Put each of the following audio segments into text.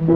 More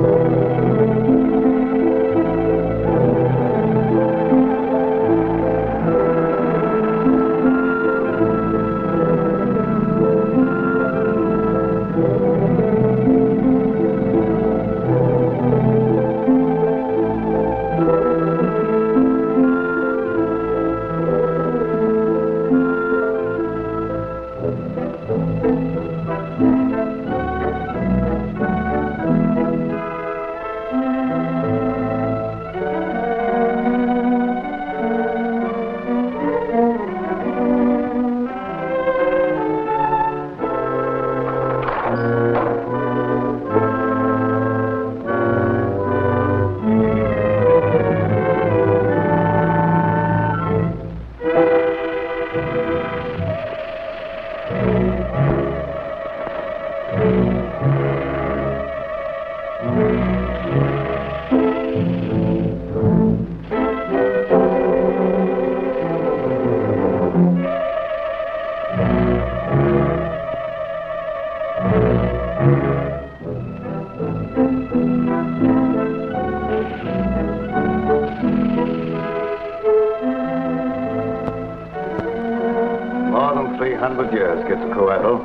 than 300 years, Quetzalcoatl.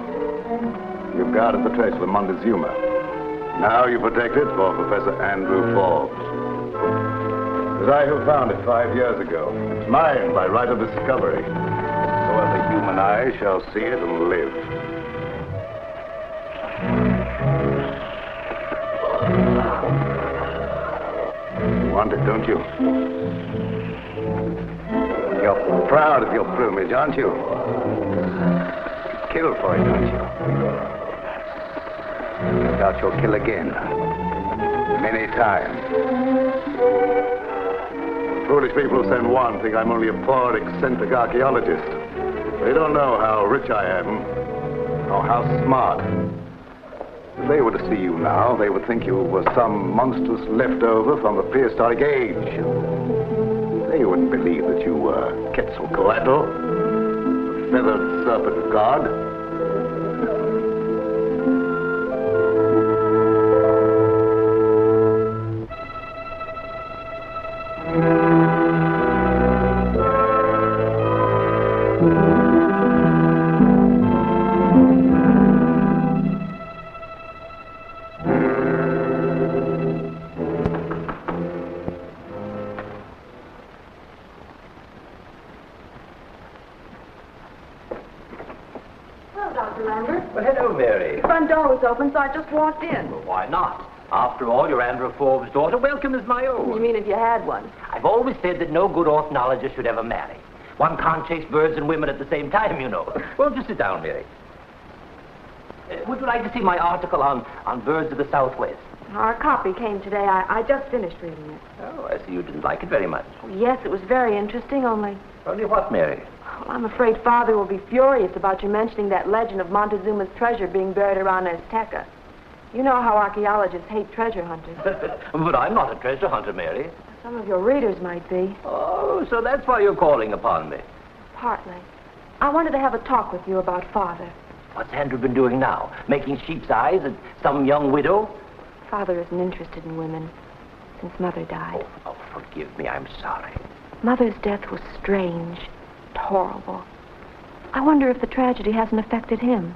You've guarded the treasure of Montezuma. Now you protect it for Professor Andrew Forbes. As I who found it 5 years ago. It's mine by right of discovery. So as the human eye shall see it and live. You want it, don't you? You're proud of your plumage, aren't you? Kill for it, aren't you? No doubt you'll kill again. Many times. Foolish people who send one think I'm only a poor, eccentric archaeologist. They don't know how rich I am, or how smart. If they were to see you now, they would think you were some monstrous leftover from the prehistoric age. They wouldn't believe that you were Quetzalcoatl, the feathered serpent god. Open, so I just walked in. Well, why not? After all, you're Andrew Forbes' daughter. Welcome is my own. You mean if you had one? I've always said that no good ornithologist should ever marry. One can't chase birds and women at the same time, you know. Well, just sit down, Mary. Would you like to see my article on birds of the Southwest? Our copy came today. I just finished reading it. Oh, I see you didn't like it very much. Yes, it was very interesting, only... Only what, Mary? Well, I'm afraid Father will be furious about you mentioning that legend of Montezuma's treasure being buried around Azteca. You know how archaeologists hate treasure hunters. But I'm not a treasure hunter, Mary. Some of your readers might be. Oh, so that's why you're calling upon me. Partly. I wanted to have a talk with you about Father. What's Andrew been doing now? Making sheep's eyes at some young widow? Father isn't interested in women since Mother died. Oh, forgive me. I'm sorry. Mother's death was strange, horrible. I wonder if the tragedy hasn't affected him.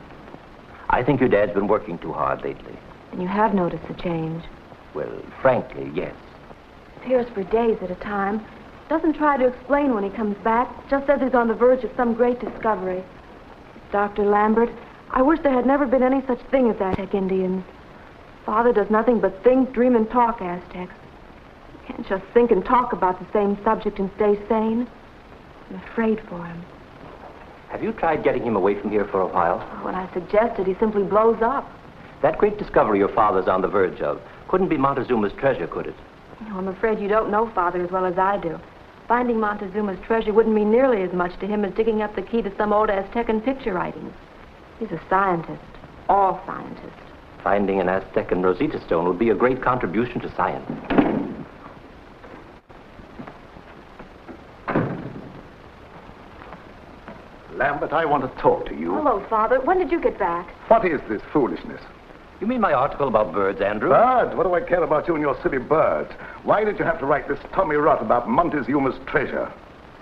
I think your dad's been working too hard lately. And you have noticed the change? Well, frankly, yes. Appears for days at a time. Doesn't try to explain when he comes back. Just says he's on the verge of some great discovery. Dr. Lambert, I wish there had never been any such thing as Aztec Indians. Father does nothing but think, dream, and talk Aztecs. You can't just think and talk about the same subject and stay sane. I'm afraid for him. Have you tried getting him away from here for a while? When I suggested, he simply blows up. That great discovery your father's on the verge of couldn't be Montezuma's treasure, could it? No, I'm afraid you don't know Father as well as I do. Finding Montezuma's treasure wouldn't mean nearly as much to him as digging up the key to some old Aztecan picture writings. He's a scientist. All scientists. Finding an Aztecan Rosetta Stone would be a great contribution to science. Lambert, I want to talk to you. Hello, Father. When did you get back? What is this foolishness? You mean my article about birds, Andrew? Birds? What do I care about you and your silly birds? Why did you have to write this Tommy rot about Montezuma's treasure?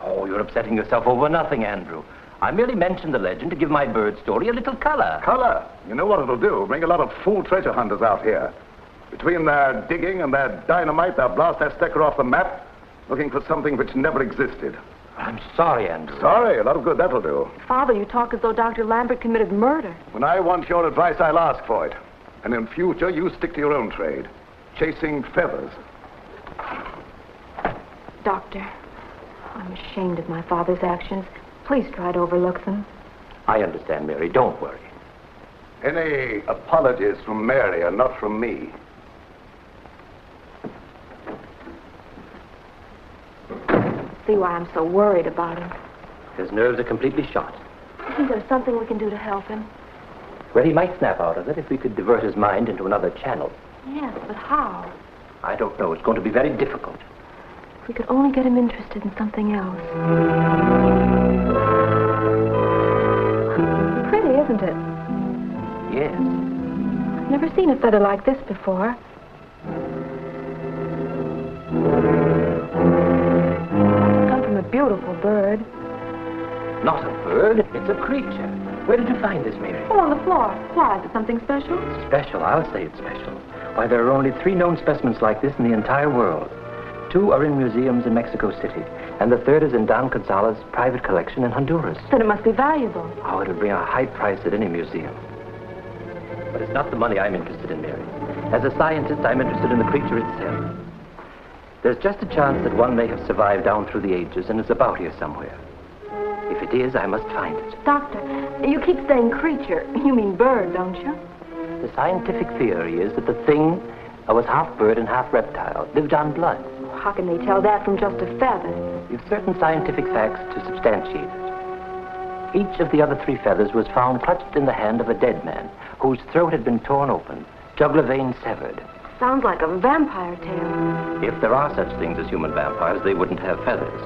Oh, you're upsetting yourself over nothing, Andrew. I merely mentioned the legend to give my bird story a little color. Color? You know what it'll do? Bring a lot of fool treasure hunters out here. Between their digging and their dynamite, they'll blast Azteca off the map, looking for something which never existed. I'm sorry, Andrew. Sorry? A lot of good that'll do. Father, you talk as though Dr. Lambert committed murder. When I want your advice, I'll ask for it. And in future, you stick to your own trade. Chasing feathers. Doctor, I'm ashamed of my father's actions. Please try to overlook them. I understand, Mary. Don't worry. Any apologies from Mary are not from me. See why I'm so worried about him. His nerves are completely shot. You think there's something we can do to help him? Well, he might snap out of it if we could divert his mind into another channel. Yes, but how? I don't know. It's going to be very difficult. If we could only get him interested in something else. Pretty, isn't it? Yes. I've never seen a feather like this before. It's come from a beautiful bird. Not a bird. It's a creature. Where did you find this, Mary? Oh, on the floor. Why, is it something special? Special? I'll say it's special. Why, there are only 3 known specimens like this in the entire world. 2 are in museums in Mexico City, and the 3rd is in Don Gonzalez's private collection in Honduras. Then it must be valuable. Oh, it'll bring a high price at any museum. But it's not the money I'm interested in, Mary. As a scientist, I'm interested in the creature itself. There's just a chance that one may have survived down through the ages and is about here somewhere. If it is, I must find it. Doctor, you keep saying creature. You mean bird, don't you? The scientific theory is that the thing was half bird and half reptile, lived on blood. How can they tell that from just a feather? You've certain scientific facts to substantiate it. Each of the other 3 feathers was found clutched in the hand of a dead man, whose throat had been torn open, jugular vein severed. Sounds like a vampire tale. If there are such things as human vampires, they wouldn't have feathers.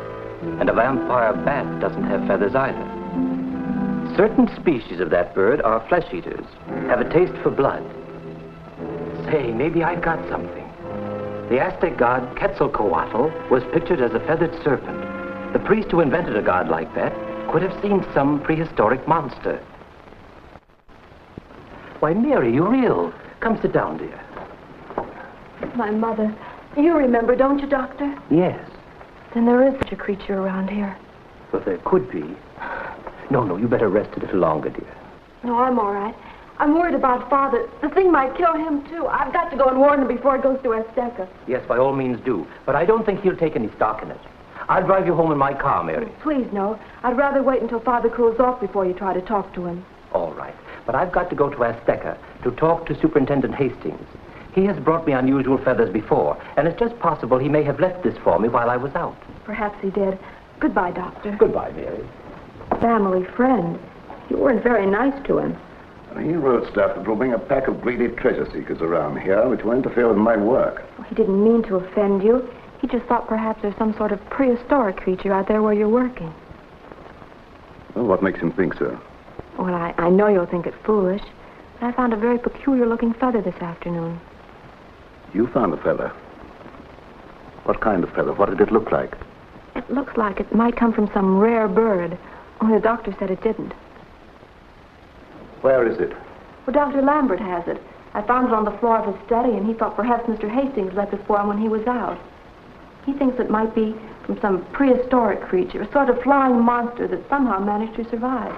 And a vampire bat doesn't have feathers either. Certain species of that bird are flesh eaters, have a taste for blood. Say, maybe I've got something. The Aztec god Quetzalcoatl was pictured as a feathered serpent. The priest who invented a god like that could have seen some prehistoric monster. Why, Mary, you're ill. Come sit down, dear. My mother. You remember, don't you, Doctor? Yes. Then there is such a creature around here. But there could be. No, you better rest a little longer, dear. No, I'm all right. I'm worried about Father. The thing might kill him, too. I've got to go and warn him before it goes to Azteca. Yes, by all means do. But I don't think he'll take any stock in it. I'll drive you home in my car, Mary. Please, no. I'd rather wait until Father cools off before you try to talk to him. All right. But I've got to go to Azteca to talk to Superintendent Hastings. He has brought me unusual feathers before, and it's just possible he may have left this for me while I was out. Perhaps he did. Goodbye, Doctor. Goodbye, Mary. Family friend. You weren't very nice to him. He wrote stuff that will bring a pack of greedy treasure seekers around here, which will interfere with my work. Well, he didn't mean to offend you. He just thought perhaps there's some sort of prehistoric creature out there where you're working. Well, what makes him think so? Well, I know you'll think it foolish, but I found a very peculiar-looking feather this afternoon. You found a feather? What kind of feather? What did it look like? It looks like it might come from some rare bird, only the doctor said it didn't. Where is it? Well, Dr. Lambert has it. I found it on the floor of his study, and he thought perhaps Mr. Hastings left it for him when he was out. He thinks it might be from some prehistoric creature, a sort of flying monster that somehow managed to survive.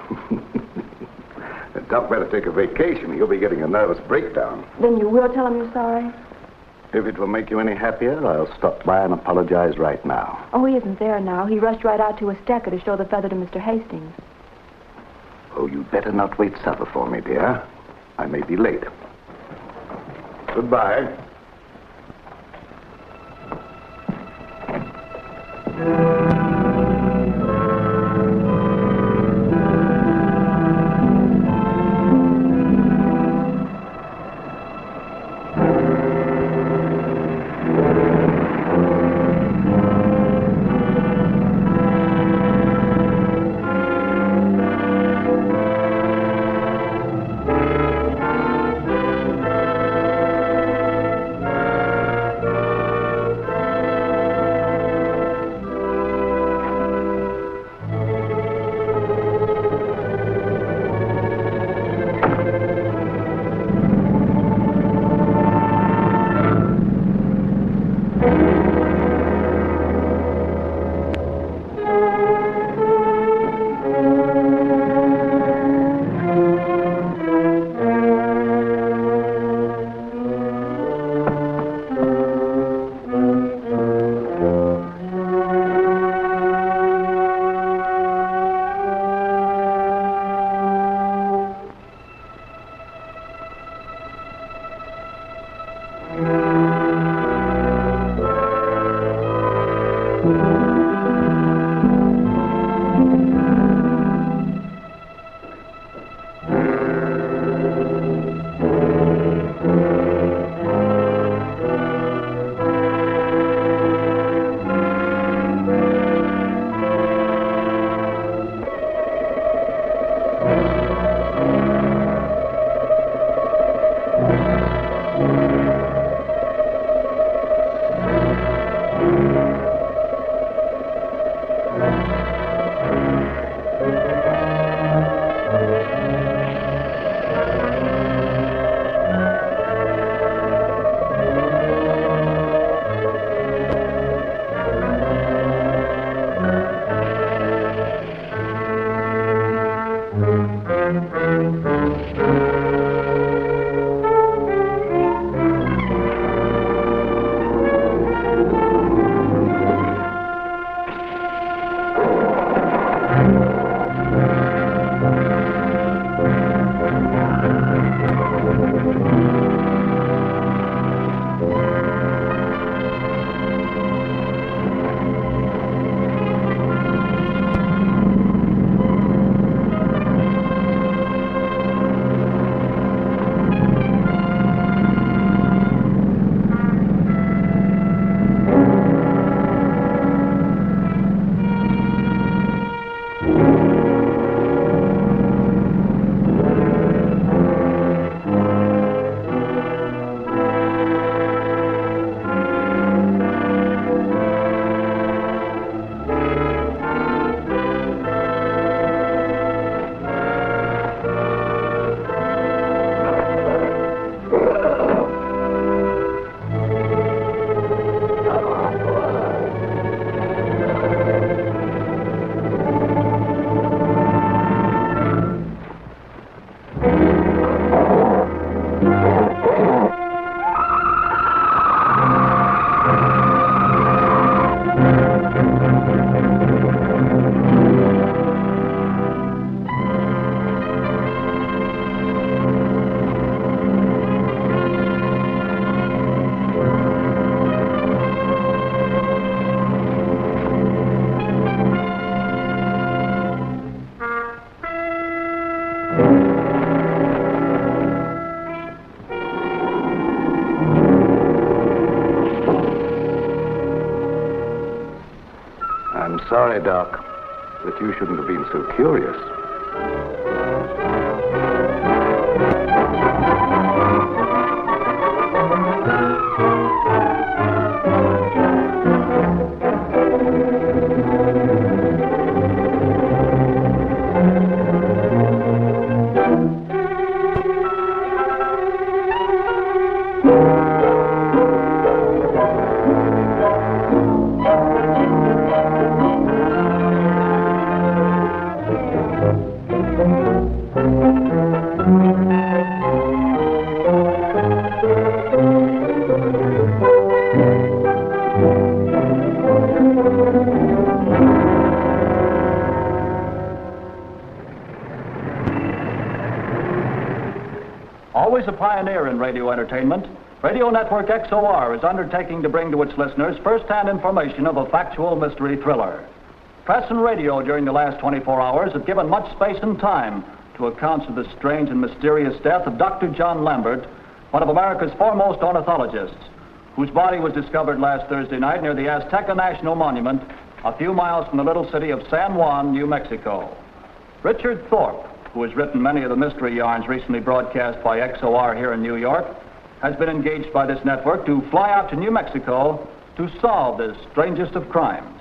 The doc better take a vacation. You'll be getting a nervous breakdown. Then you will tell him you're sorry? If it will make you any happier, I'll stop by and apologize right now. Oh, he isn't there now. He rushed right out to Azteca to show the feather to Mr. Hastings. Oh, you'd better not wait supper for me, dear. I may be late. Goodbye. sorry, Doc, that you shouldn't have been so curious. Always a pioneer in radio entertainment, Radio Network XOR is undertaking to bring to its listeners first-hand information of a factual mystery thriller. Press and radio during the last 24 hours have given much space and time to accounts of the strange and mysterious death of Dr. John Lambert, one of America's foremost ornithologists, whose body was discovered last Thursday night near the Azteca National Monument, a few miles from the little city of San Juan, New Mexico. Richard Thorpe, who has written many of the mystery yarns recently broadcast by XOR here in New York, has been engaged by this network to fly out to New Mexico to solve this strangest of crimes.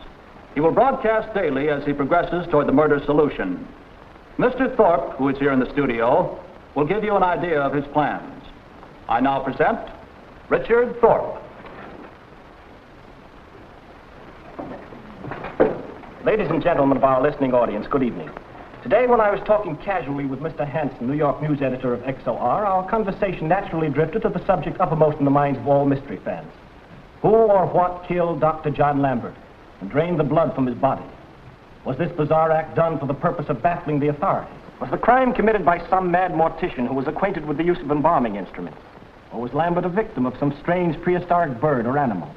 He will broadcast daily as he progresses toward the murder solution. Mr. Thorpe, who is here in the studio, will give you an idea of his plans. I now present Richard Thorpe. Ladies and gentlemen of our listening audience, good evening. Today, when I was talking casually with Mr. Hanson, New York news editor of XOR, our conversation naturally drifted to the subject uppermost in the minds of all mystery fans. Who or what killed Dr. John Lambert and drained the blood from his body? Was this bizarre act done for the purpose of baffling the authorities? Was the crime committed by some mad mortician who was acquainted with the use of embalming instruments? Or was Lambert a victim of some strange prehistoric bird or animal?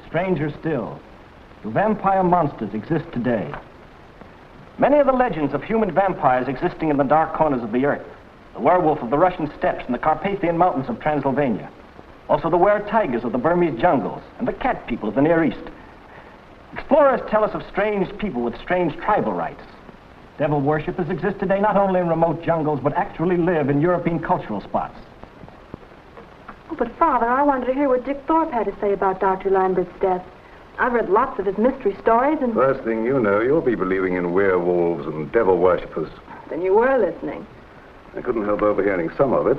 Stranger still, do vampire monsters exist today? Many of the legends of human vampires existing in the dark corners of the earth, the werewolf of the Russian steppes and the Carpathian mountains of Transylvania, also the were-tigers of the Burmese jungles and the cat people of the Near East. Explorers tell us of strange people with strange tribal rites. Devil worshippers exist today not only in remote jungles, but actually live in European cultural spots. Oh, but Father, I wanted to hear what Dick Thorpe had to say about Dr. Lambert's death. I've read lots of his mystery stories and... First thing you know, you'll be believing in werewolves and devil worshippers. Then you were listening. I couldn't help overhearing some of it.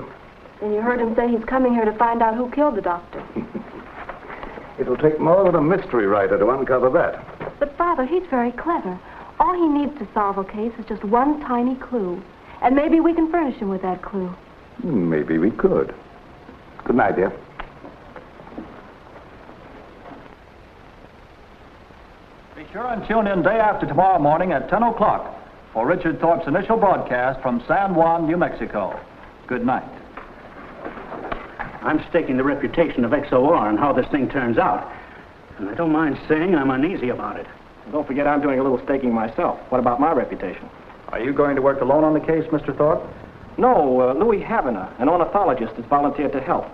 Then you heard him say he's coming here to find out who killed the doctor. It'll take more than a mystery writer to uncover that. But Father, he's very clever. All he needs to solve a case is just one tiny clue. And maybe we can furnish him with that clue. Maybe we could. Good night, dear. Be sure and tune in day after tomorrow morning at 10 o'clock for Richard Thorpe's initial broadcast from San Juan, New Mexico. Good night. I'm staking the reputation of XOR and how this thing turns out. And I don't mind saying I'm uneasy about it. And don't forget I'm doing a little staking myself. What about my reputation? Are you going to work alone on the case, Mr. Thorpe? No, Louis Havner, an ornithologist, has volunteered to help.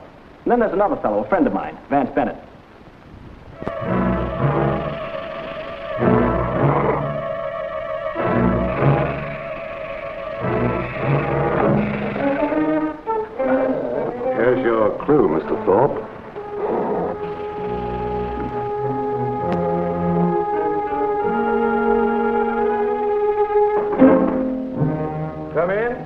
And then there's another fellow, a friend of mine, Vance Bennett. Here's your clue, Mr. Thorpe. Come in.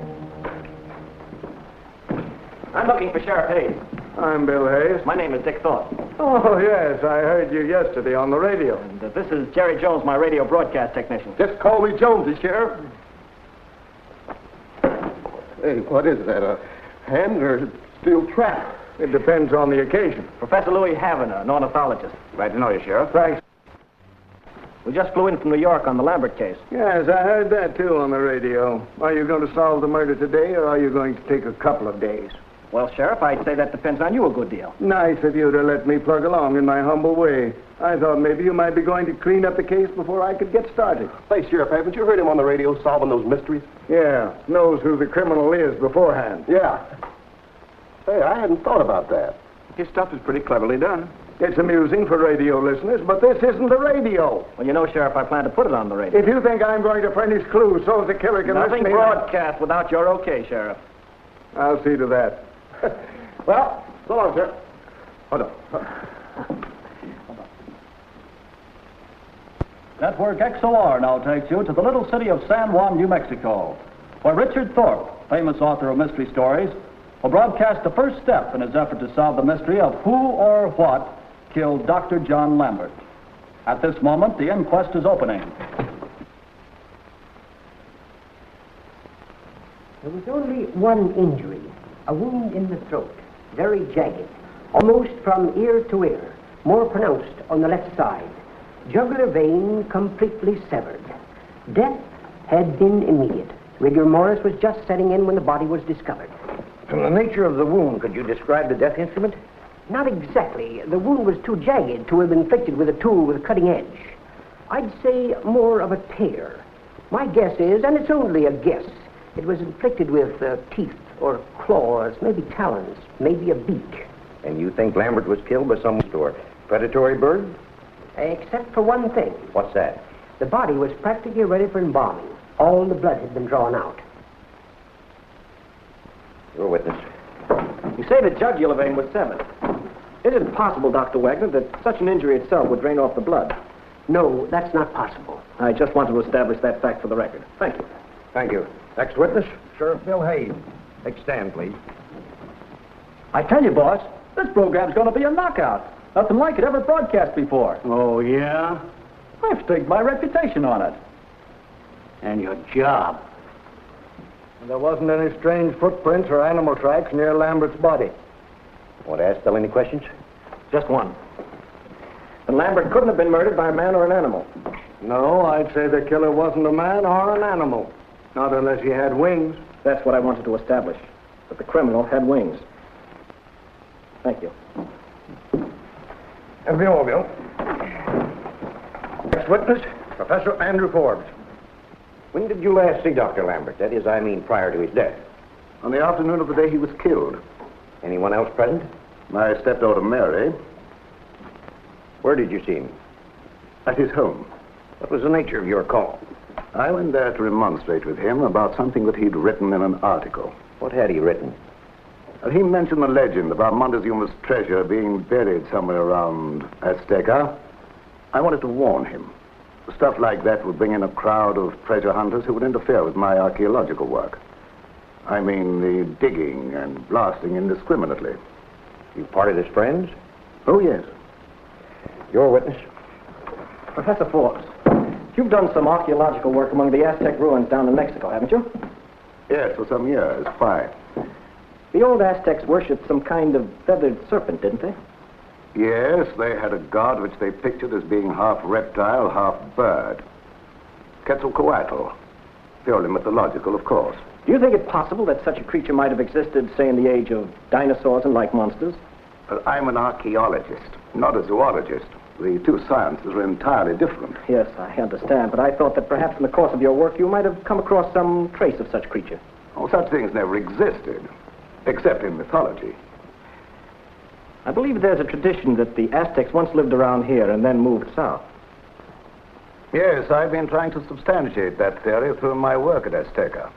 I'm looking for Sheriff Hayes. I'm Bill Hayes. My name is Dick Thorpe. Oh, yes, I heard you yesterday on the radio. And this is Jerry Jones, my radio broadcast technician. Just call me Jonesy, Sheriff. Hey, what is that, a hand or steel trap? It depends on the occasion. Professor Louis Havner, an ornithologist. Glad to know you, Sheriff. Thanks. We just flew in from New York on the Lambert case. Yes, I heard that, too, on the radio. Are you going to solve the murder today, or are you going to take a couple of days? Well, Sheriff, I'd say that depends on you a good deal. Nice of you to let me plug along in my humble way. I thought maybe you might be going to clean up the case before I could get started. Say, Sheriff, haven't you heard him on the radio solving those mysteries? Yeah, knows who the criminal is beforehand. Yeah. Hey, I hadn't thought about that. His stuff is pretty cleverly done. It's amusing for radio listeners, but this isn't the radio. Well, you know, Sheriff, I plan to put it on the radio. If you think I'm going to furnish clues so the killer can Nothing list me... broadcast without your okay, Sheriff. I'll see to that. Well, so long, sir. Hold on. Network XOR now takes you to the little city of San Juan, New Mexico, where Richard Thorpe, famous author of mystery stories, will broadcast the first step in his effort to solve the mystery of who or what killed Dr. John Lambert. At this moment, the inquest is opening. There was only one injury, a wound in the throat, very jagged, almost from ear to ear, more pronounced on the left side. Jugular vein completely severed. Death had been immediate. Rigor mortis was just setting in when the body was discovered. From the nature of the wound, could you describe the death instrument? Not exactly. The wound was too jagged to have been inflicted with a tool with a cutting edge. I'd say more of a tear. My guess is, and it's only a guess, it was inflicted with teeth or claws, maybe talons, maybe a beak. And you think Lambert was killed by some or predatory bird? Except for one thing. What's that? The body was practically ready for embalming. All the blood had been drawn out. Your witness. You say the jugular vein was severed. Is it possible, Dr. Wagner, that such an injury itself would drain off the blood? No, that's not possible. I just wanted to establish that fact for the record. Thank you. Thank you. Next witness, Sheriff Bill Hayes. Take stand, please. I tell you, boss, this program's going to be a knockout. Nothing like it ever broadcast before. Oh, yeah? I've staked my reputation on it. And your job. There wasn't any strange footprints or animal tracks near Lambert's body. Want to ask Bill any questions? Just one. And Lambert couldn't have been murdered by a man or an animal. No, I'd say the killer wasn't a man or an animal. Not unless he had wings. That's what I wanted to establish, that the criminal had wings. Thank you. And Bill. Next witness, Professor Andrew Forbes. When did you last see Dr. Lambert? That is, I mean, prior to his death. On the afternoon of the day he was killed. Anyone else present? My stepdaughter Mary. Where did you see him? At his home. What was the nature of your call? I went there to remonstrate with him about something that he'd written in an article. What had he written? He mentioned the legend about Montezuma's treasure being buried somewhere around Azteca. I wanted to warn him. Stuff like that would bring in a crowd of treasure hunters who would interfere with my archaeological work. I mean the digging and blasting indiscriminately. You parted as friends? Oh, yes. Your witness? Professor Forbes, you've done some archaeological work among the Aztec ruins down in Mexico, haven't you? Yes, for some years. 5. The old Aztecs worshipped some kind of feathered serpent, didn't they? Yes, they had a god which they pictured as being half reptile, half bird. Quetzalcoatl. Purely mythological, of course. Do you think it possible that such a creature might have existed, say, in the age of dinosaurs and like monsters? But I'm an archaeologist, not a zoologist. The two sciences are entirely different. Yes, I understand, but I thought that perhaps in the course of your work you might have come across some trace of such creature. Oh, such things never existed, except in mythology. I believe there's a tradition that the Aztecs once lived around here and then moved south. Yes, I've been trying to substantiate that theory through my work at Azteca.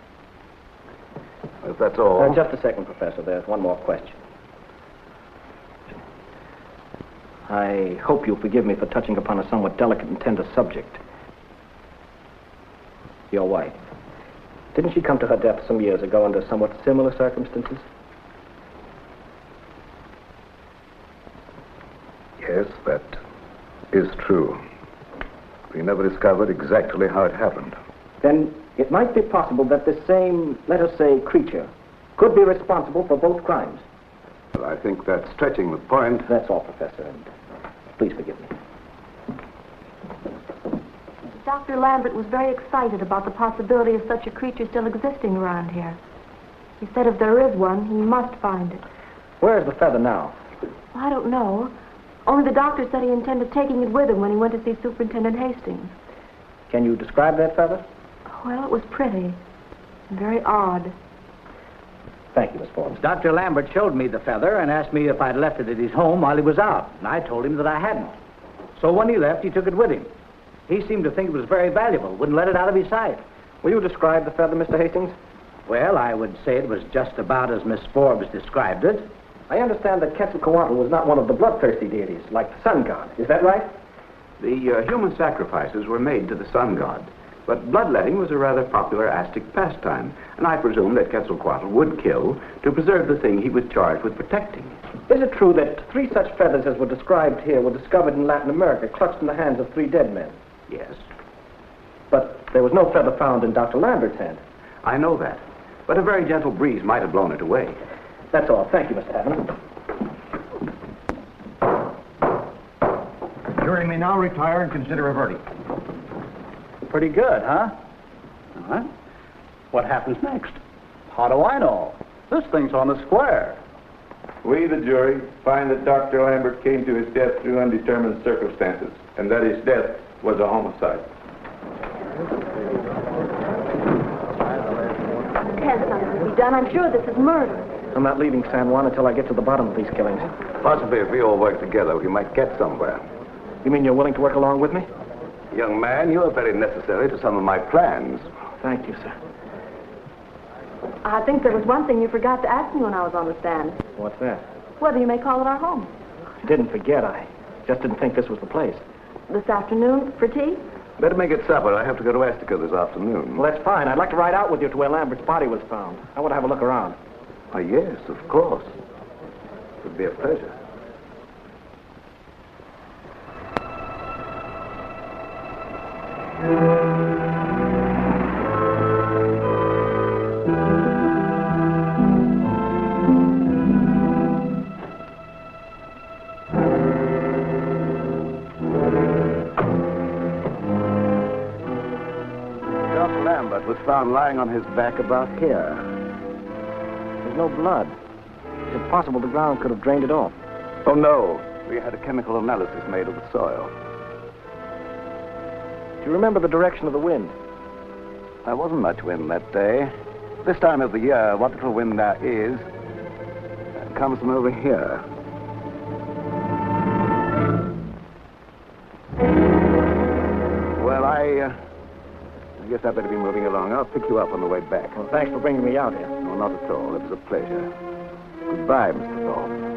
If that's all. Just a second, Professor. There's one more question. I hope you'll forgive me for touching upon a somewhat delicate and tender subject. Your wife. Didn't she come to her death some years ago under somewhat similar circumstances? Yes, that is true. We never discovered exactly how it happened. Then it might be possible that this same, let us say, creature could be responsible for both crimes. Well, I think that's stretching the point. That's all, Professor, and please forgive me. Dr. Lambert was very excited about the possibility of such a creature still existing around here. He said if there is one, he must find it. Where's the feather now? Well, I don't know. Only the doctor said he intended taking it with him when he went to see Superintendent Hastings. Can you describe that feather? Well, it was pretty and very odd. Thank you, Miss Forbes. Dr. Lambert showed me the feather and asked me if I'd left it at his home while he was out, and I told him that I hadn't. So when he left, he took it with him. He seemed to think it was very valuable, wouldn't let it out of his sight. Will you describe the feather, Mr. Hastings? Well, I would say it was just about as Miss Forbes described it. I understand that Quetzalcoatl was not one of the bloodthirsty deities, like the sun god. Is that right? The human sacrifices were made to the sun god, but bloodletting was a rather popular Aztec pastime, and I presume that Quetzalcoatl would kill to preserve the thing he was charged with protecting. Is it true that 3 such feathers as were described here were discovered in Latin America, clutched in the hands of 3 dead men? Yes, But there was no feather found in Dr. Lambert's hand. I know that, but a very gentle breeze might have blown it away. That's all. Thank you, Mr. Hammond. Jury may now retire and consider a verdict. Pretty good, huh? All right. What happens next? How do I know? This thing's on the square. We, the jury, find that Dr. Lambert came to his death through undetermined circumstances, and that his death was a homicide. Can't something be done? I'm sure this is murder. I'm not leaving San Juan until I get to the bottom of these killings. Possibly if we all work together, we might get somewhere. You mean you're willing to work along with me? Young man, you are very necessary to some of my plans. Thank you, sir. I think there was one thing you forgot to ask me when I was on the stand. What's that? Whether you may call it our home. I didn't forget. I just didn't think this was the place. This afternoon for tea? Better make it supper. I have to go to Estica this afternoon. Well, that's fine. I'd like to ride out with you to where Lambert's body was found. I want to have a look around. Oh, yes, of course. It would be a pleasure. Dr. Lambert was found lying on his back about here. There's no blood. It's possible the ground could have drained it off. Oh, no. We had a chemical analysis made of the soil. Do you remember the direction of the wind? There wasn't much wind that day. This time of the year, what little wind there is comes from over here. Well, I guess I better be moving along. I'll pick you up on the way back. Well, thanks for bringing me out here. No, not at all. It was a pleasure. Goodbye, Mr. Thorpe.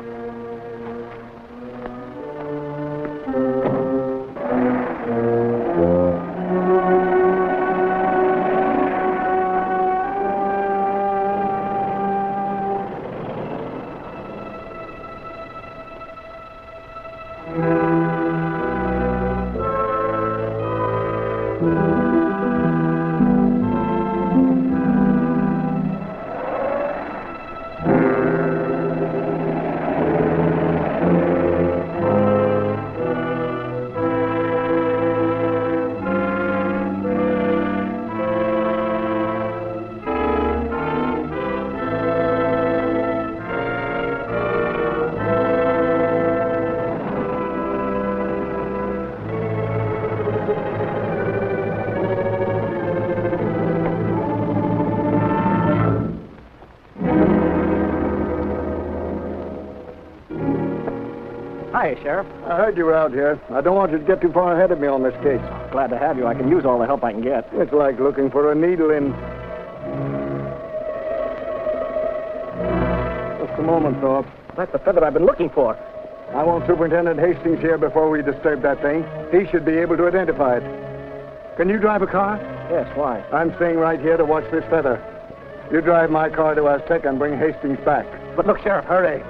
Hi, Sheriff. I heard you were out here. I don't want you to get too far ahead of me on this case. Glad to have you. I can use all the help I can get. It's like looking for a needle in... Just a moment, Thorpe. That's the feather I've been looking for. I want Superintendent Hastings here before we disturb that thing. He should be able to identify it. Can you drive a car? Yes, why? I'm staying right here to watch this feather. You drive my car to Aztec and bring Hastings back. But look, Sheriff, hurry.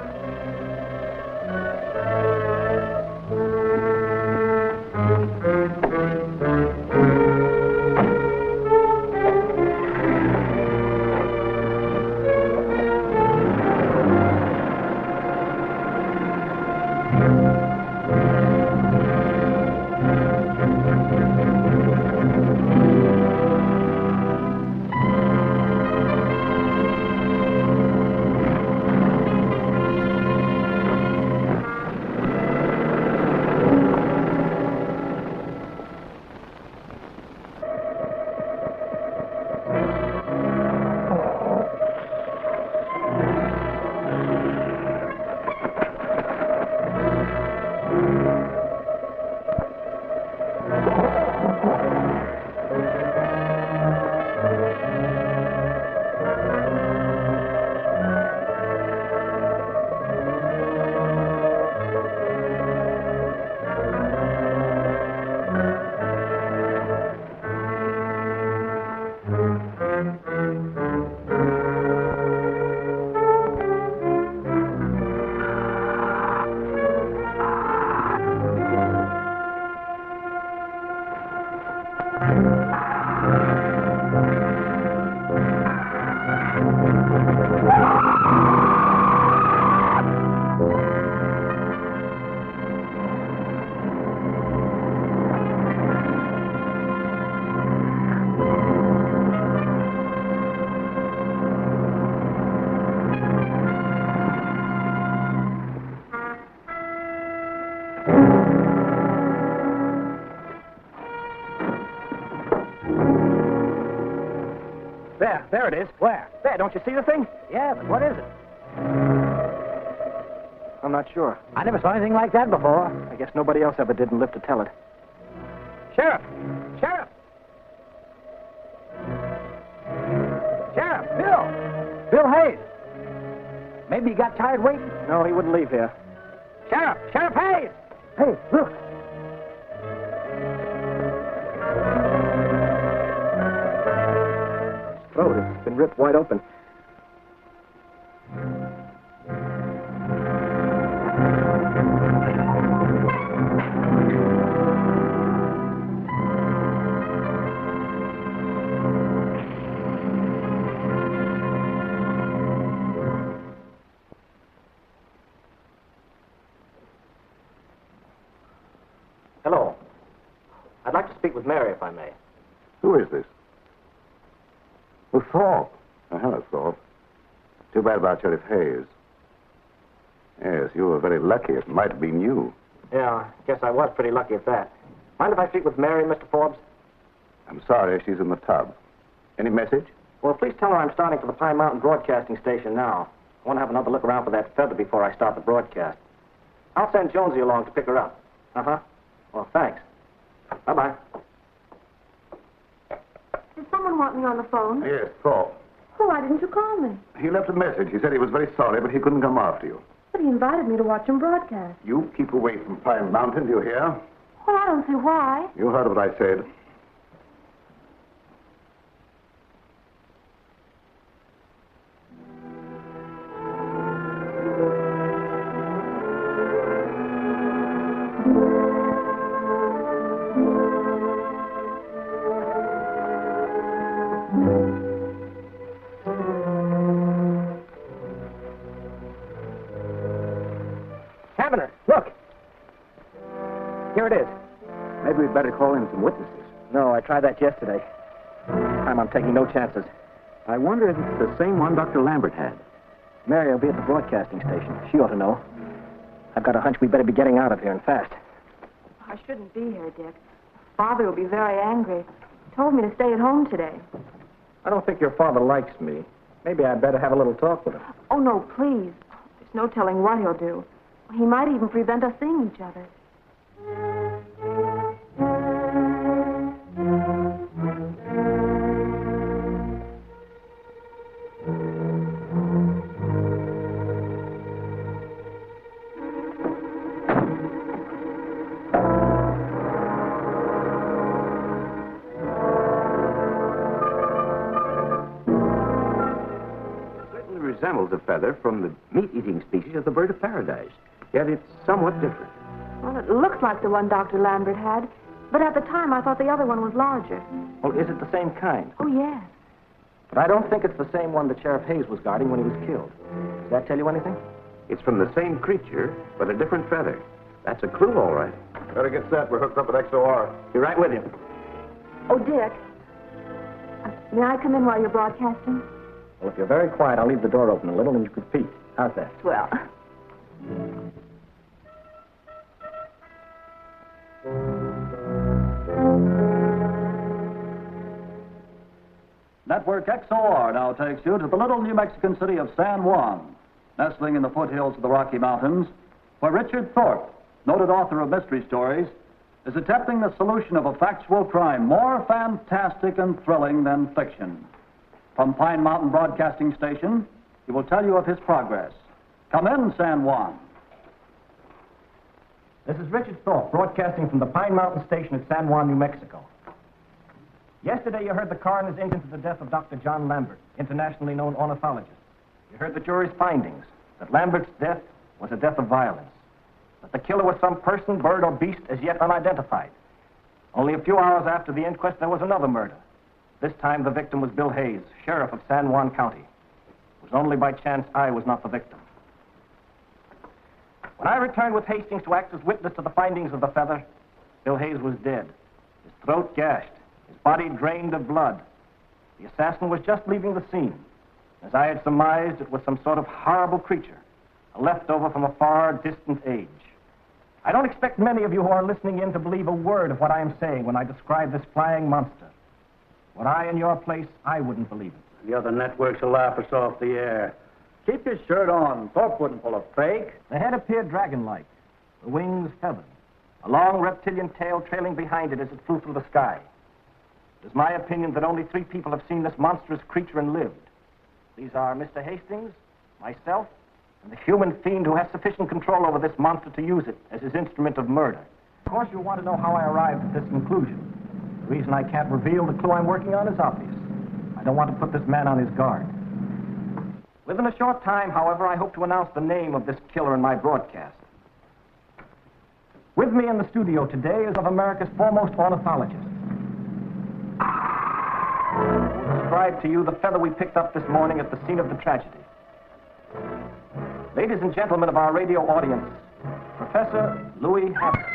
Yeah, there it is. Where? There, don't you see the thing? Yeah, but what is it? I'm not sure. I never saw anything like that before. I guess nobody else ever did and lived to tell it. Sheriff! Sheriff! Sheriff! Bill! Bill Hayes! Maybe he got tired waiting? No, he wouldn't leave here. Sheriff! Sheriff Hayes! Hey, look! His throat has been ripped wide open. Hello. I'd like to speak with Mary, if I may. Who is this? Oh, Thorpe. Oh, hello, Thorpe. Too bad about Sheriff Hayes. Yes, you were very lucky. It might have been you. Yeah, I guess I was pretty lucky at that. Mind if I speak with Mary, Mr. Forbes? I'm sorry, she's in the tub. Any message? Well, please tell her I'm starting for the Pine Mountain Broadcasting Station now. I want to have another look around for that feather before I start the broadcast. I'll send Jonesy along to pick her up. Uh-huh. Well, thanks. Bye-bye. Did someone want me on the phone? Yes, Thorpe. Oh, why didn't you call me? He left a message. He said he was very sorry, but he couldn't come after you. But he invited me to watch him broadcast. You keep away from Pine Mountain, do you hear? Well, I don't see why. You heard what I said. Cabinet, look. Here it is. Maybe we'd better call in some witnesses. No, I tried that yesterday. This time I'm taking no chances. I wonder if it's the same one Dr. Lambert had. Mary will be at the broadcasting station. She ought to know. I've got a hunch we better be getting out of here and fast. I shouldn't be here, Dick. Father will be very angry. He told me to stay at home today. I don't think your father likes me. Maybe I'd better have a little talk with him. Oh, no, please. There's no telling what he'll do. He might even prevent us seeing each other. Certainly resembles a feather from the meat-eating species of the bird of paradise. Yet it's somewhat different. Well, it looks like the one Dr. Lambert had, but at the time I thought the other one was larger. Oh, is it the same kind? Oh, yes. But I don't think it's the same one that Sheriff Hayes was guarding when he was killed. Does that tell you anything? It's from the same creature, but a different feather. That's a clue, all right. Better get set. We're hooked up with XOR. Be right with you. Oh, Dick. May I come in while you're broadcasting? Well, if you're very quiet, I'll leave the door open a little and you could peek. How's that? Well. Network XOR now takes you to the little New Mexican city of San Juan, nestling in the foothills of the Rocky Mountains, where Richard Thorpe, noted author of mystery stories, is attempting the solution of a factual crime more fantastic and thrilling than fiction. From Pine Mountain Broadcasting Station, he will tell you of his progress. Come in, San Juan. This is Richard Thorpe, broadcasting from the Pine Mountain Station at San Juan, New Mexico. Yesterday, you heard the coroner's into the death of Dr. John Lambert, internationally known ornithologist. You heard the jury's findings, that Lambert's death was a death of violence, that the killer was some person, bird, or beast as yet unidentified. Only a few hours after the inquest, there was another murder. This time, the victim was Bill Hayes, sheriff of San Juan County. It was only by chance I was not the victim. When I returned with Hastings to act as witness to the findings of the feather, Bill Hayes was dead, his throat gashed, his body drained of blood. The assassin was just leaving the scene. As I had surmised, it was some sort of horrible creature, a leftover from a far distant age. I don't expect many of you who are listening in to believe a word of what I am saying when I describe this flying monster. Were I in your place, I wouldn't believe it. The other networks will laugh us off the air. Keep your shirt on. Thorpe wouldn't pull a fake. The head appeared dragon-like, the wings feathered, a long reptilian tail trailing behind it as it flew through the sky. It is my opinion that only 3 people have seen this monstrous creature and lived. These are Mr. Hastings, myself, and the human fiend who has sufficient control over this monster to use it as his instrument of murder. Of course, you'll want to know how I arrived at this conclusion. The reason I can't reveal the clue I'm working on is obvious. I don't want to put this man on his guard. Within a short time, however, I hope to announce the name of this killer in my broadcast. With me in the studio today is of America's foremost ornithologist. Who will describe to you the feather we picked up this morning at the scene of the tragedy. Ladies and gentlemen of our radio audience, Professor Louis Hammond.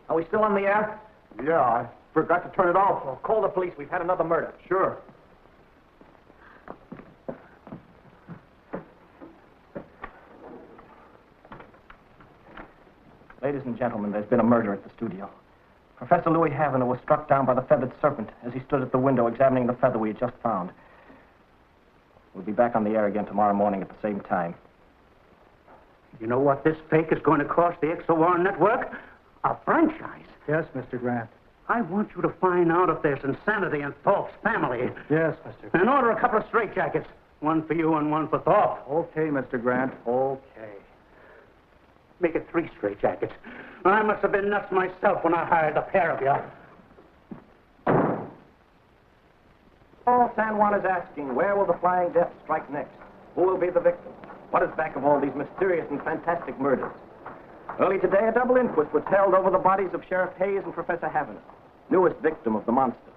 Are we still on the air? Yeah, I forgot to turn it off. Well, call the police. We've had another murder. Sure. Ladies and gentlemen, there's been a murder at the studio. Professor Louis Haven was struck down by the feathered serpent as he stood at the window examining the feather we had just found. We'll be back on the air again tomorrow morning at the same time. You know what this fake is going to cost the XOR network? A franchise. Yes, Mr. Grant. I want you to find out if there's insanity in Thorpe's family. Yes, Mr. Grant. And order a couple of straitjackets. One for you and one for Thorpe. Okay, Mr. Grant. Okay. Make it 3 straitjackets. I must have been nuts myself when I hired the pair of you. All San Juan is asking, where will the Flying Death strike next? Who will be the victim? What is back of all these mysterious and fantastic murders? Early today, a double inquest was held over the bodies of Sheriff Hayes and Professor Haven, newest victim of the monster.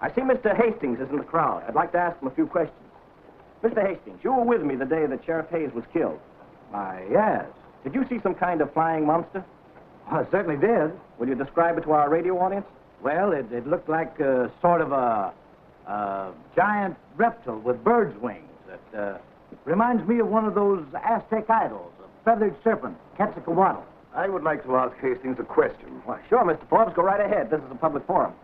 I see Mr. Hastings is in the crowd. I'd like to ask him a few questions. Mr. Hastings, you were with me the day that Sheriff Hayes was killed. Why, yes. Did you see some kind of flying monster? I certainly did. Will you describe it to our radio audience? Well, it looked like sort of a giant reptile with bird's wings. That reminds me of one of those Aztec idols, a feathered serpent, Quetzalcoatl. I would like to ask Hastings a question. Why, sure, Mr. Forbes. Go right ahead. This is a public forum.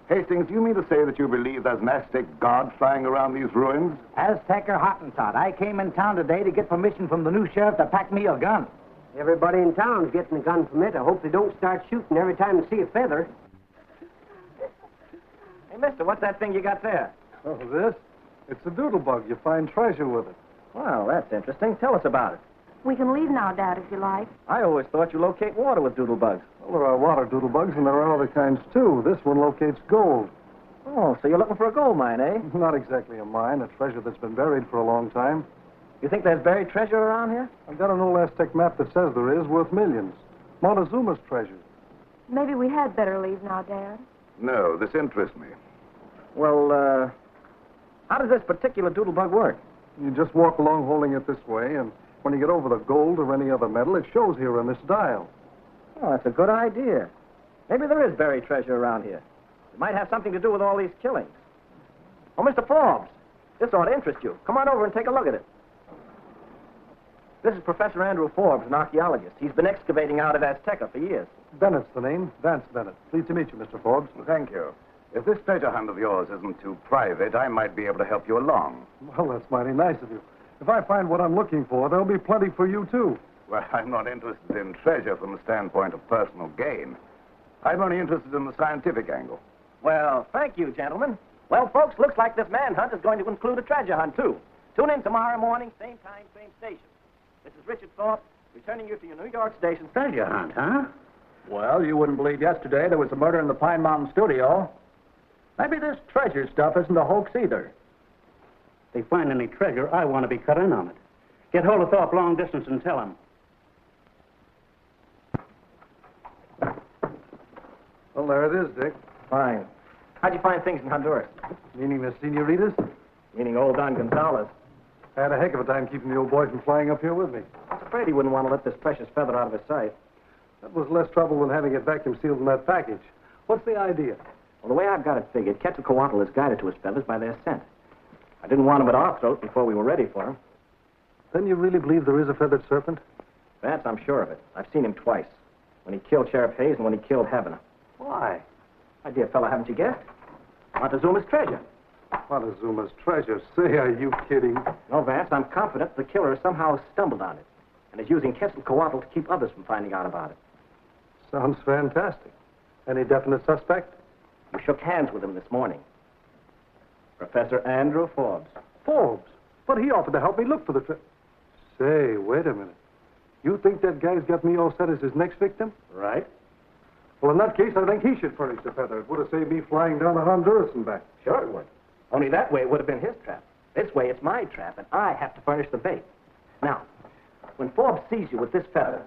Hastings, do you mean to say that you believe there's an Aztec god flying around these ruins? Aztec or Hottentot. I came in town today to get permission from the new sheriff to pack me a gun. Everybody in town's getting a gun permit. I hope they don't start shooting every time they see a feather. Hey, mister, what's that thing you got there? Oh, this? It's a doodlebug. You find treasure with it. Well, that's interesting. Tell us about it. We can leave now, Dad, if you like. I always thought you locate water with doodlebugs. Well, there are water doodlebugs, and there are other kinds, too. This one locates gold. Oh, so you're looking for a gold mine, eh? Not exactly a mine, a treasure that's been buried for a long time. You think there's buried treasure around here? I've got an old Aztec map that says there is, worth millions. Montezuma's treasure. Maybe we had better leave now, Dad. No, this interests me. Well, how does this particular doodlebug work? You just walk along holding it this way, and when you get over the gold or any other metal, it shows here on this dial. Oh, that's a good idea. Maybe there is buried treasure around here. It might have something to do with all these killings. Oh, Mr. Forbes, this ought to interest you. Come on over and take a look at it. This is Professor Andrew Forbes, an archaeologist. He's been excavating out at Azteca for years. Bennett's the name. Vance Bennett. Pleased to meet you, Mr. Forbes. Thank you. If this treasure hunt of yours isn't too private, I might be able to help you along. Well, that's mighty nice of you. If I find what I'm looking for, there'll be plenty for you, too. Well, I'm not interested in treasure from the standpoint of personal gain. I'm only interested in the scientific angle. Well, thank you, gentlemen. Well, folks, looks like this manhunt is going to include a treasure hunt, too. Tune in tomorrow morning, same time, same station. This is Richard Thorpe, returning you to your New York station. Treasure hunt, huh? Well, you wouldn't believe yesterday there was a murder in the Pine Mountain studio. Maybe this treasure stuff isn't a hoax either. If they find any treasure, I want to be cut in on it. Get hold of Thorpe long distance and tell him. Well, there it is, Dick. Fine. How'd you find things in Honduras? Meaning the senoritas? Meaning old Don Gonzalez. I had a heck of a time keeping the old boy from flying up here with me. I was afraid he wouldn't want to let this precious feather out of his sight. That was less trouble than having it vacuum sealed in that package. What's the idea? Well, the way I've got it figured, Quetzalcoatl is guided to his feathers by their scent. I didn't want him at our throat before we were ready for him. Then you really believe there is a feathered serpent? Vance, I'm sure of it. I've seen him twice. When he killed Sheriff Hayes and when he killed Havana. Why? My dear fellow, haven't you guessed? Montezuma's treasure. Montezuma's treasure? Say, are you kidding? No, Vance, I'm confident the killer somehow stumbled on it and is using Quetzalcoatl to keep others from finding out about it. Sounds fantastic. Any definite suspect? You shook hands with him this morning. Professor Andrew Forbes. Forbes? But he offered to help me look for the treasure. Say, wait a minute. You think that guy's got me all set as his next victim? Right. Well, in that case, I think he should furnish the feather. It would have saved me flying down to Honduras and back. Sure it would. Only that way it would have been his trap. This way it's my trap, and I have to furnish the bait. Now, when Forbes sees you with this feather...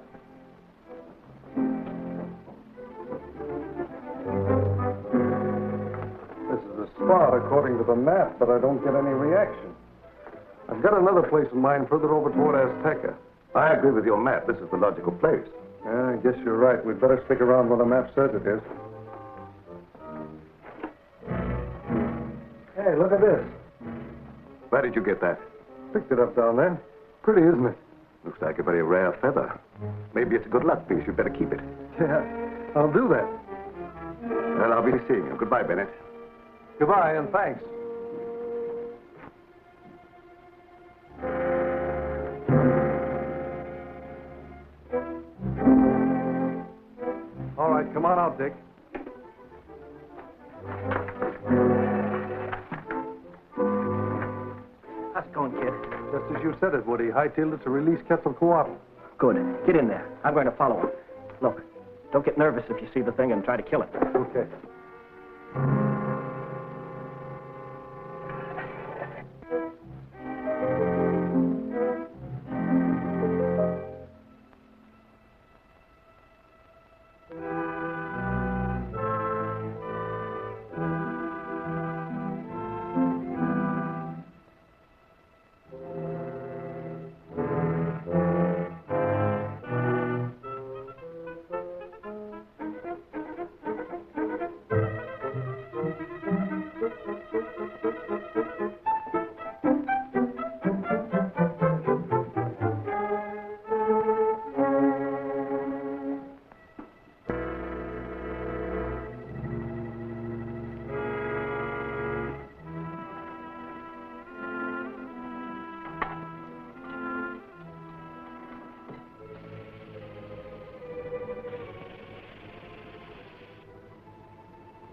This is a spot according to the map, but I don't get any reaction. I've got another place in mind further over toward Azteca. I agree with your map. This is the logical place. Yeah, I guess you're right. We'd better stick around where the map says it is. Hey, look at this. Where did you get that? Picked it up down there. Pretty, isn't it? Looks like a very rare feather. Maybe it's a good luck piece. You'd better keep it. Yeah, I'll do that. Well, I'll be seeing you. Goodbye, Bennett. Goodbye, and thanks. All right, come on out, Dick. How's it going, kid? Just as you said it, Woody. Hightailed it to release Quetzalcoatl. Good. Get in there. I'm going to follow him. Look, don't get nervous if you see the thing and try to kill it. Okay.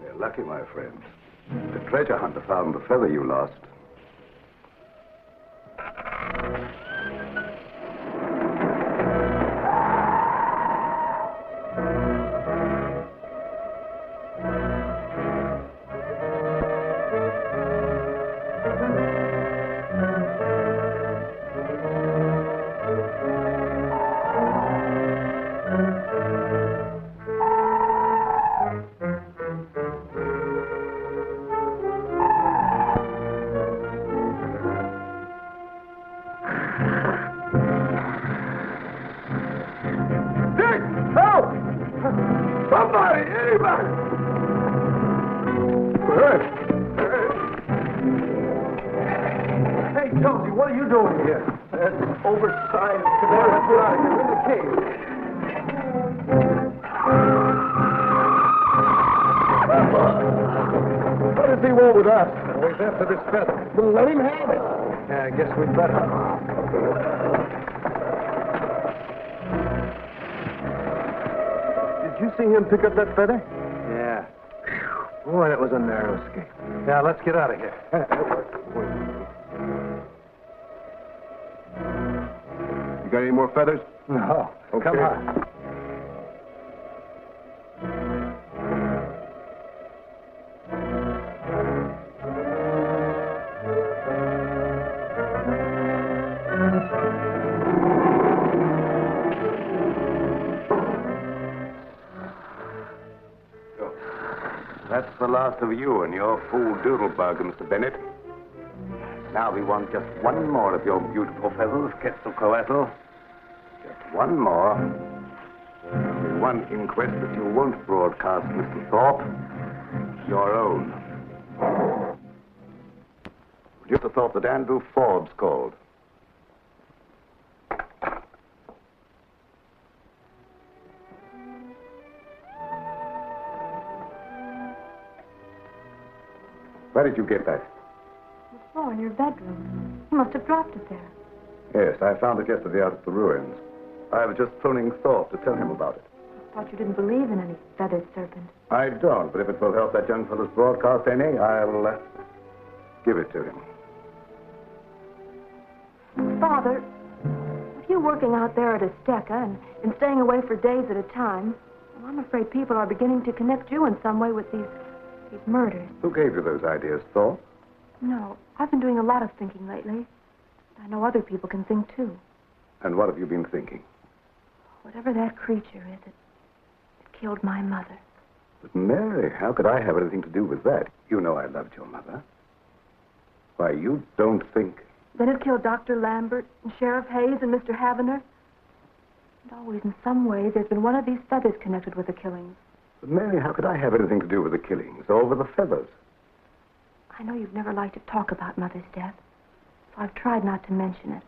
You're lucky, my friend. The treasure hunter found the feather you lost. Somebody! Anybody! Hey, Jonesy, what are you doing here? That oversized canary put out of here in the cave. What does he want with us? Well, he's after this feather. Well, let him have it. Yeah, I guess we'd better. Did you see him pick up that feather? Yeah. Boy, that was a narrow escape. Yeah, let's get out of here. You got any more feathers? No. Okay. Come on. That's the last of you and your fool doodlebug, Mr. Bennett. Now we want just one more of your beautiful feathers, Quetzalcoatl. Just one more. Only one inquest that you won't broadcast, Mr. Thorpe. Your own. Would you have thought that Andrew Forbes called? Where did you get that? The floor in your bedroom. You must have dropped it there. Yes, I found it yesterday out at the ruins. I was just phoning Thorpe to tell him about it. I thought you didn't believe in any feathered serpent. I don't, but if it will help that young fellow's broadcast any, I'll give it to him. Father, with you working out there at Azteca and staying away for days at a time, well, I'm afraid people are beginning to connect you in some way with these murders. Who gave you those ideas, Thorpe? No, I've been doing a lot of thinking lately. I know other people can think, too. And what have you been thinking? Whatever that creature is, it killed my mother. But Mary, how could I have anything to do with that? You know I loved your mother. Why, you don't think... Then it killed Dr. Lambert and Sheriff Hayes and Mr. Havener. And always, in some way, there's been one of these feathers connected with the killings. But Mary, how could I have anything to do with the killings or with the feathers? I know you've never liked to talk about Mother's death, so I've tried not to mention it.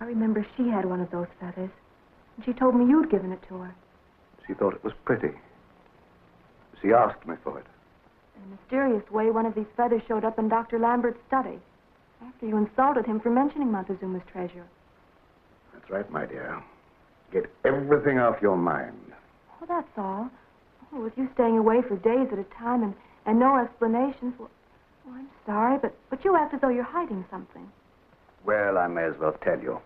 I remember she had one of those feathers, and she told me you'd given it to her. She thought it was pretty. She asked me for it. In a mysterious way, one of these feathers showed up in Dr. Lambert's study, after you insulted him for mentioning Montezuma's treasure. That's right, my dear. Get everything off your mind. Oh, that's all. Oh, with you staying away for days at a time and no explanations, well, I'm sorry, but you act as though you're hiding something. Well, I may as well tell you.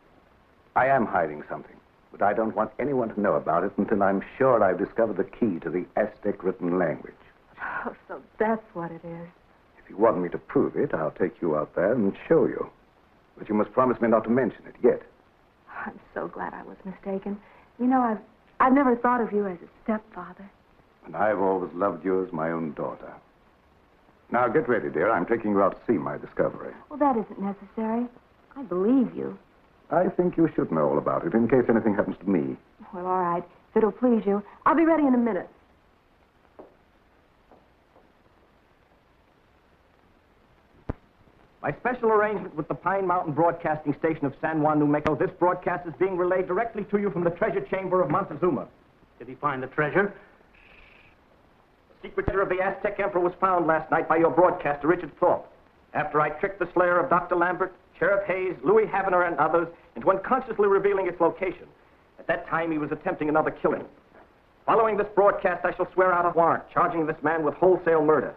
I am hiding something, but I don't want anyone to know about it until I'm sure I've discovered the key to the Aztec written language. Oh, so that's what it is. If you want me to prove it, I'll take you out there and show you. But you must promise me not to mention it yet. I'm so glad I was mistaken. You know, I've never thought of you as a stepfather. And I've always loved you as my own daughter. Now, get ready, dear. I'm taking you out to see my discovery. Well, that isn't necessary. I believe you. I think you should know all about it in case anything happens to me. Well, all right. If it'll please you. I'll be ready in a minute. By special arrangement with the Pine Mountain Broadcasting Station of San Juan, New Mexico, this broadcast is being relayed directly to you from the treasure chamber of Montezuma. Did he find the treasure? The secret treasure of the Aztec Emperor was found last night by your broadcaster, Richard Thorpe, after I tricked the slayer of Dr. Lambert, Sheriff Hayes, Louis Havener, and others into unconsciously revealing its location. At that time, he was attempting another killing. Following this broadcast, I shall swear out a warrant charging this man with wholesale murder.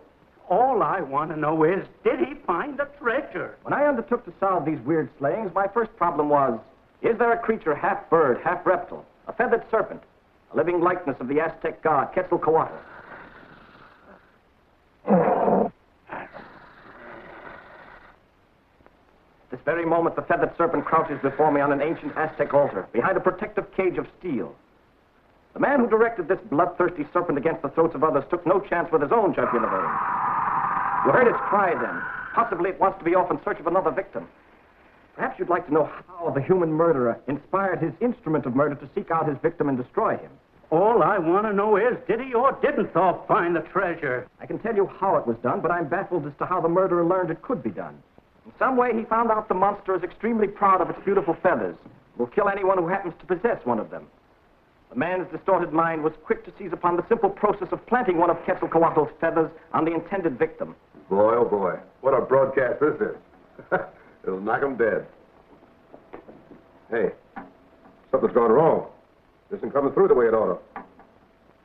All I want to know is, did he find the treasure? When I undertook to solve these weird slayings, my first problem was, is there a creature half bird, half reptile, a feathered serpent, a living likeness of the Aztec god Quetzalcoatl? This very moment, the feathered serpent crouches before me on an ancient Aztec altar, behind a protective cage of steel. The man who directed this bloodthirsty serpent against the throats of others took no chance with his own jugular vein. You heard its cry then. Possibly it wants to be off in search of another victim. Perhaps you'd like to know how the human murderer inspired his instrument of murder to seek out his victim and destroy him. All I want to know is, did he or didn't Thorpe find the treasure? I can tell you how it was done, but I'm baffled as to how the murderer learned it could be done. In some way, he found out the monster is extremely proud of its beautiful feathers. Will kill anyone who happens to possess one of them. The man's distorted mind was quick to seize upon the simple process of planting one of Quetzalcoatl's feathers on the intended victim. Boy, oh boy, what a broadcast this is. It'll knock 'em dead. Hey, something's gone wrong. This isn't coming through the way it ought to.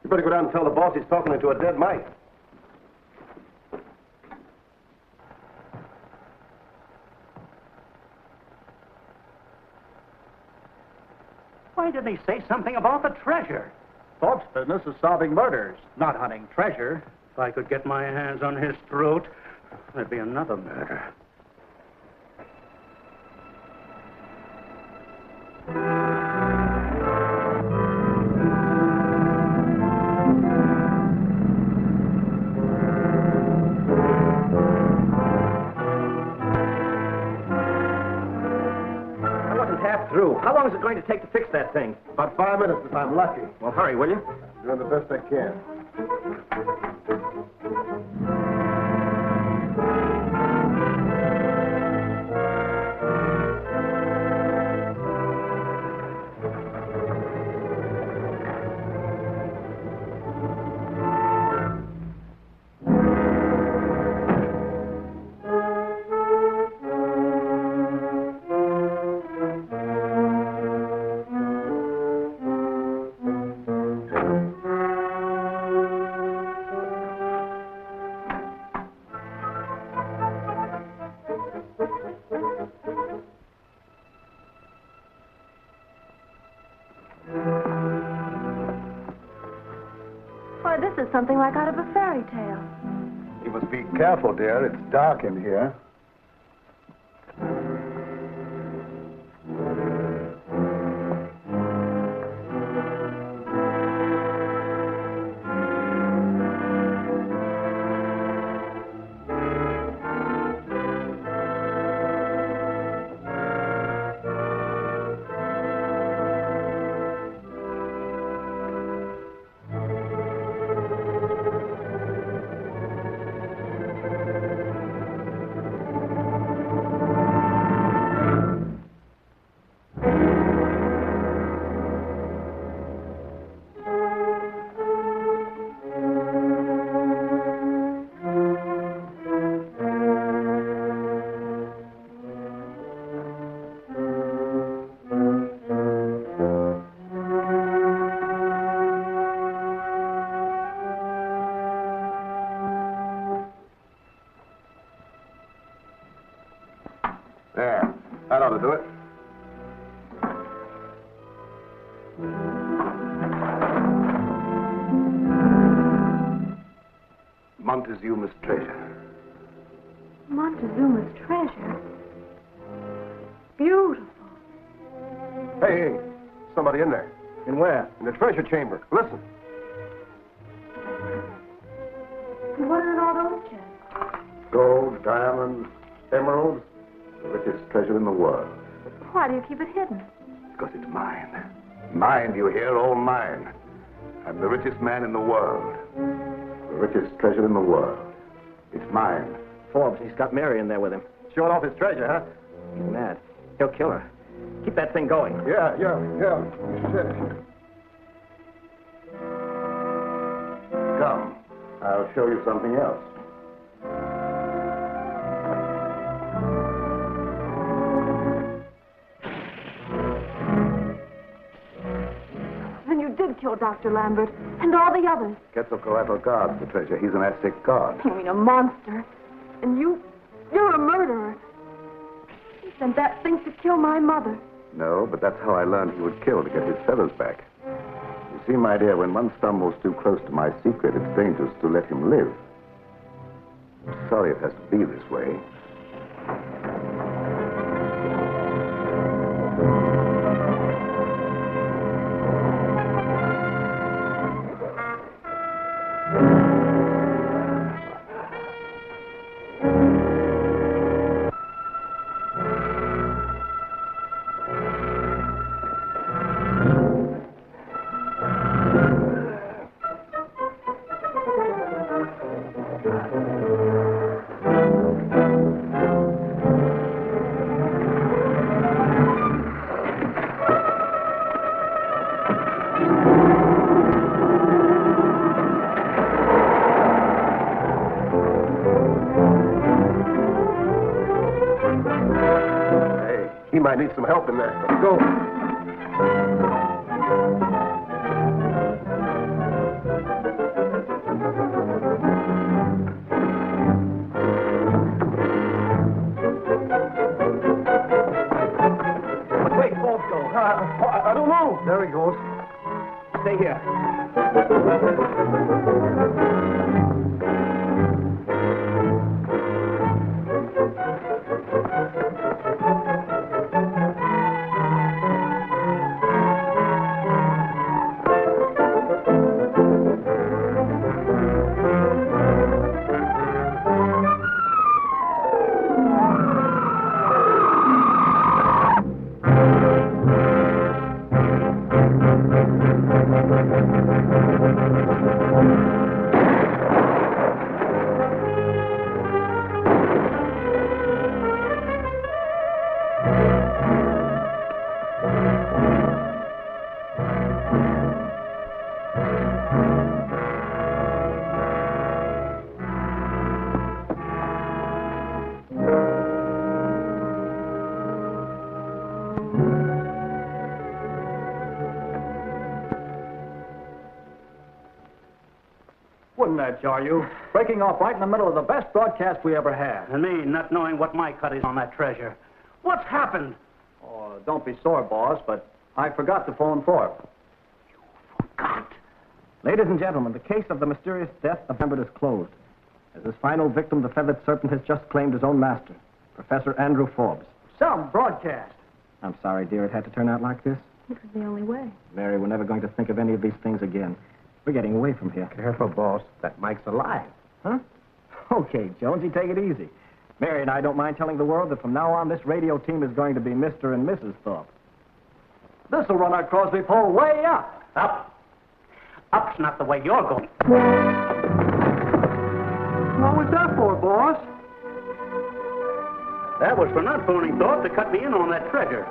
You better go down and tell the boss he's talking into a dead mic. Why didn't he say something about the treasure? Thorpe's business is solving murders, not hunting treasure. If I could get my hands on his throat, there'd be another murder. I wasn't half through. How long is it going to take to fix that thing? About 5 minutes if I'm lucky. Well, hurry, will you? Doing the best I can. Why, this is something like out of a fairy tale. You must be careful, dear. It's dark in here. There. That ought to do it. Montezuma's treasure. Montezuma's treasure? Beautiful. Hey, somebody in there. In where? In the treasure chamber. Listen. And what are in all those chests? Gold, diamonds, emeralds. The richest treasure in the world. Why do you keep it hidden? Because it's mine. Mine, you hear? All mine. I'm the richest man in the world. The richest treasure in the world. It's mine. Forbes, he's got Mary in there with him. Showing off his treasure, huh? He's mad. He'll kill her. Keep that thing going. Yeah. Come. I'll show you something else. Then you did kill Dr. Lambert and all the others. Quetzalcoatl guards the treasure. He's an Aztec god. You mean a monster. And you're a murderer. You sent that thing to kill my mother. No, but that's how I learned he would kill to get his feathers back. You see, my dear, when one stumbles too close to my secret, it's dangerous to let him live. I'm sorry it has to be this way. He might need some help in there. Let's go. Which way Forbes go? I don't know. There he goes. Stay here. Wouldn't that jar you? Breaking off right in the middle of the best broadcast we ever had. And me not knowing what my cut is on that treasure. What's happened? Oh, don't be sore, boss, but I forgot to phone Thorpe. Forgot? Ladies and gentlemen, the case of the mysterious death of Lambert is closed. As his final victim, the Feathered Serpent has just claimed his own master, Professor Andrew Forbes. Some broadcast. I'm sorry, dear, it had to turn out like this. It was the only way. Mary, we're never going to think of any of these things again. We're getting away from here. Careful, boss. That Mike's alive. Huh? Okay, Jonesy, take it easy. Mary and I don't mind telling the world that from now on, this radio team is going to be Mr. and Mrs. Thorpe. This'll run our Crosby pole way up. Up? Up's not the way you're going. What was that for, boss? That was for not phoning Thorpe to cut me in on that treasure.